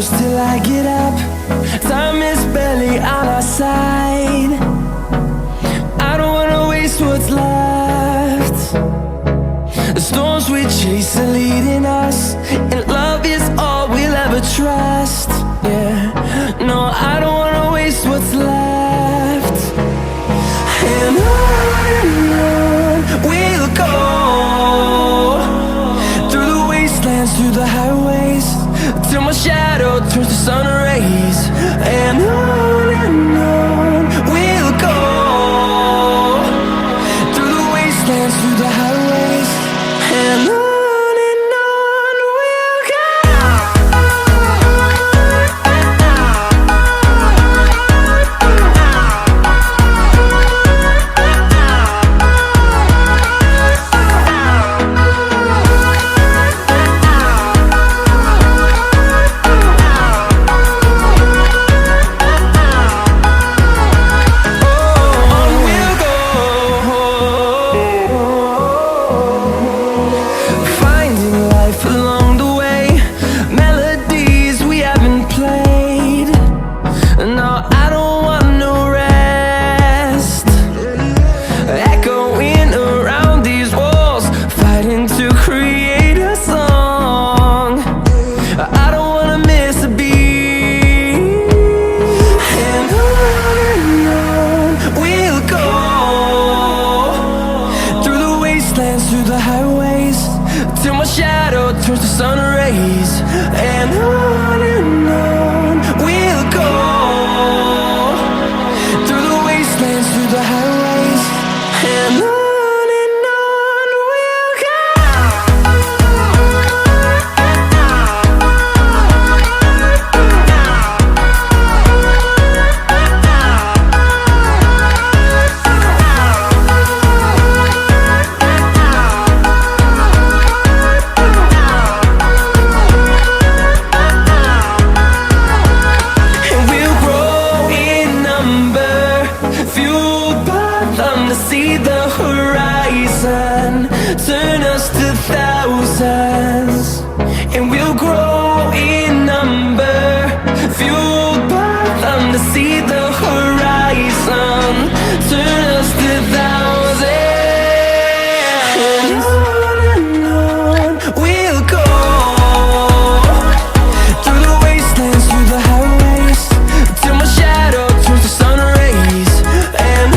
close till I get up. Time is barely on our side. I don't wanna waste what's left. The storms we chase are leading us, and love is all we'll ever trust. Yeah, no, I don't wanna waste what's left. And on we'll go, through the wastelands, through the highways, till my shadow turns to sun rays. And on we'll go, through the wastelands, through the highways, and on we'll go. Through the highways, till my shadow turns to sun rays. And on we'll go, through the wastelands, through the highways, and on we'll go. See the horizon turn us to thousands, and we'll grow in number, fueled by them. To see the horizon turn us to thousands, and on we'll go, through the wastelands, through the highways, till my shadow turns to sun rays. And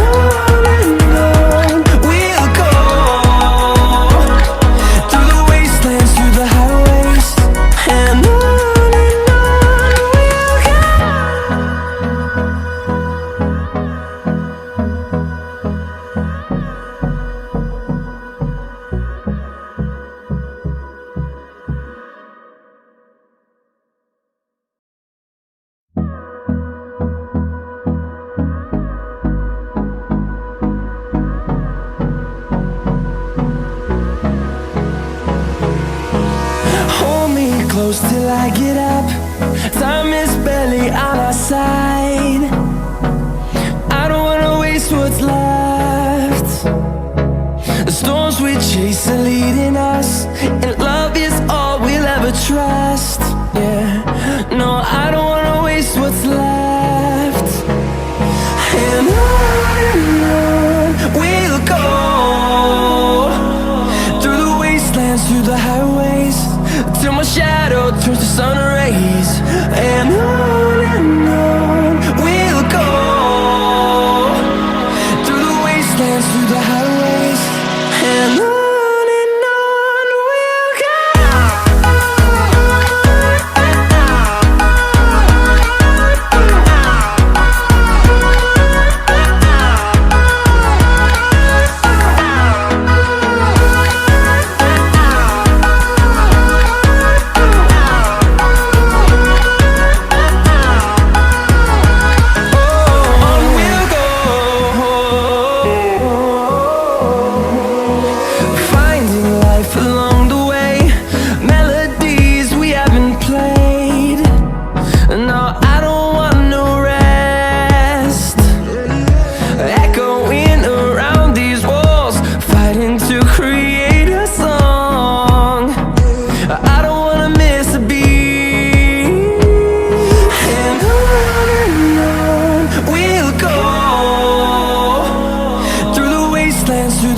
close till I get up. Time is barely on our side. I don't wanna waste what's left. The storms we chase are leading us, and love is all we'll ever trust. Yeah, no, I don't wanna waste what's left. And on we'll go, through the wastelands, through the highways, till my shadow turns to sun rays. And on we'll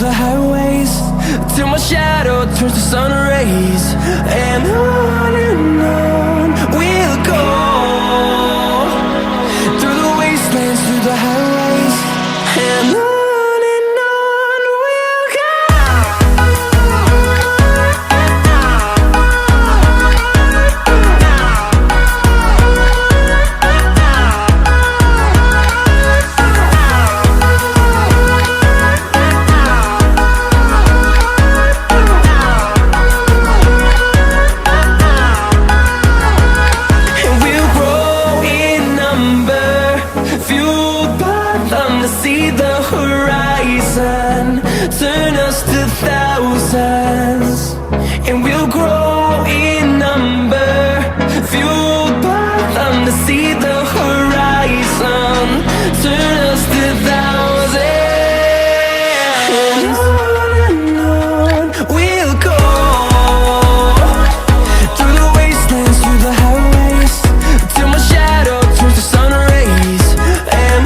the highways, till my shadow turns to sun rays. And on we'll go, through the wastelands, through the highways. And on we'll go. See the horizon, turn us to thousands, and we'll grow in number, fueled by them to see the horizon, turn us to thousands. And on we'll go, through the wastelands, through the highways, till my shadow turns to sun rays. And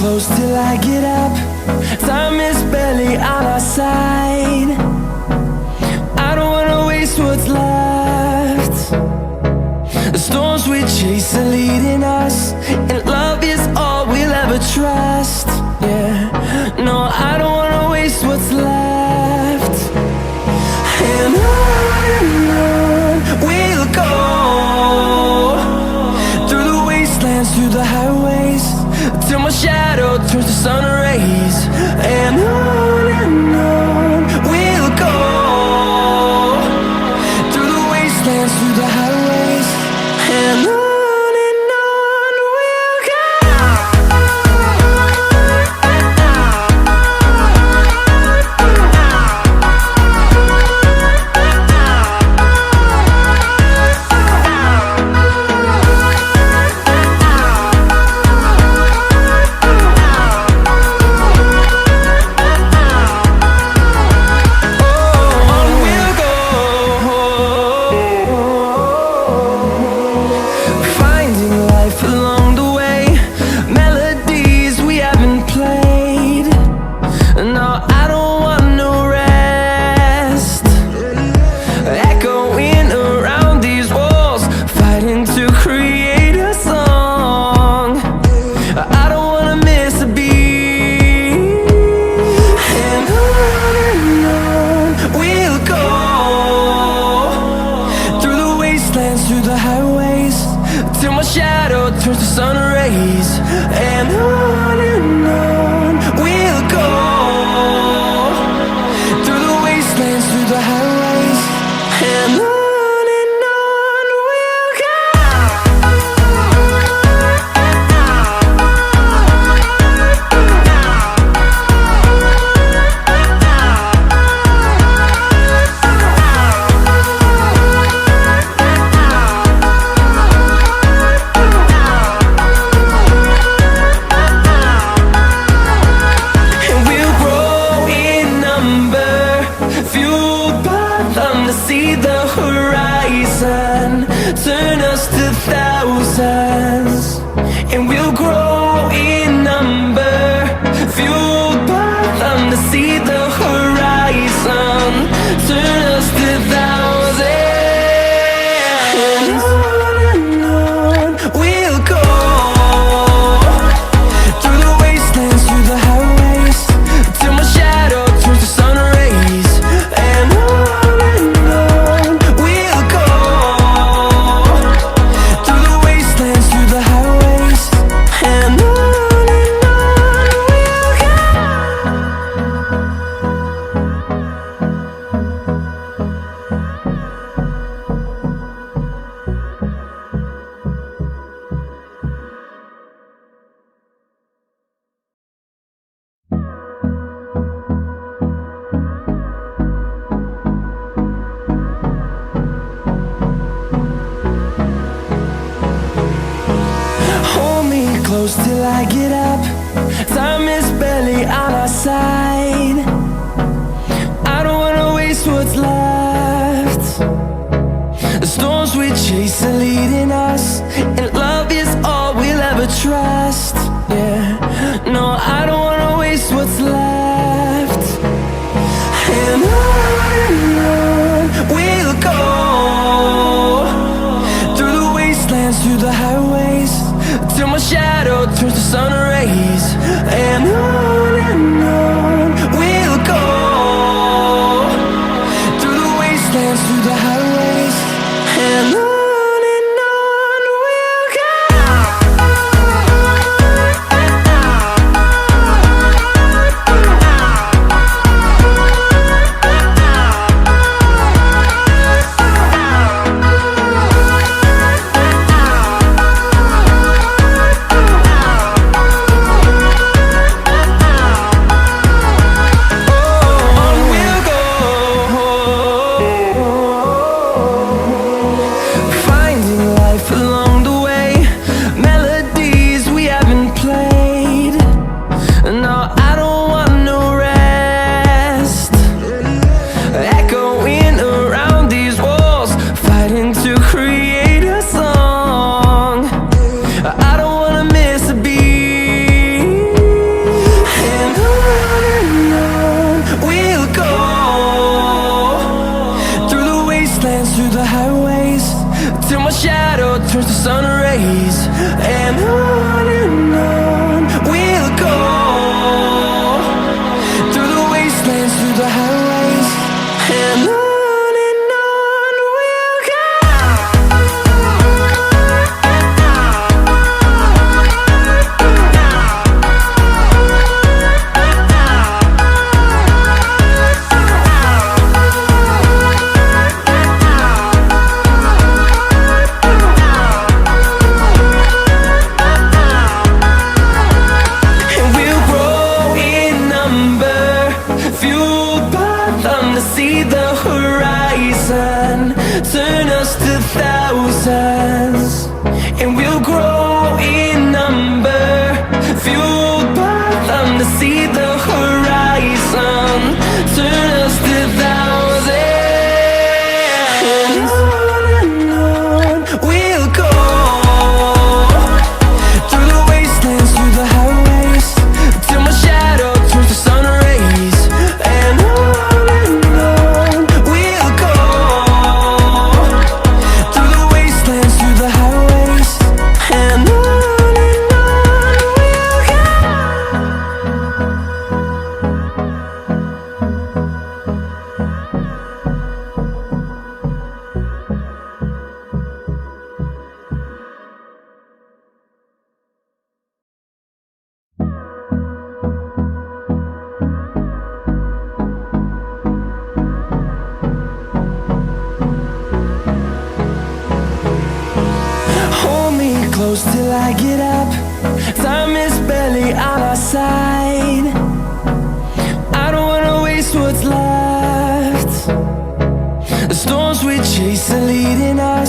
close till I get up. Time is barely on our side. I don't wanna waste what's left. The storms we chase are leading us, and love is all we'll ever trust. Yeah, no, I don't wanna waste what's left. And on we'll go, through the wastelands, through the highways, till my shadow turns to sun rays. And on we'll go, through the wastelands, through the highways. And on we'll go. Through the highways, till my shadow turns to sun rays. And on we'll go, through the wastelands, through the highways. And on we'll go. close till I get up. Time is barely on our side. I don't wanna waste what's left. The storms we chase are leading us, and love is all we'll ever trust. Yeah, no, I don't wanna waste what's left. And on we'll go, through the wastelands, through the highways, till my shadow turns to sun rays. And on we'll go, through the wastelands, through the highways, and on. Through the highways, till my shadow turns to sun rays. And on we'll go, through the wastelands, through the highways, and on. See the horizon turn us to thousands, and we'll grow in number, fueled by them to see the horizon turn us to thousands. And on we'll go, through the wastelands, through the highways, till my shadow turns to sun rays. And close till I get up. Time is barely on our side. I don't wanna waste what's left. The storms we chase are leading us.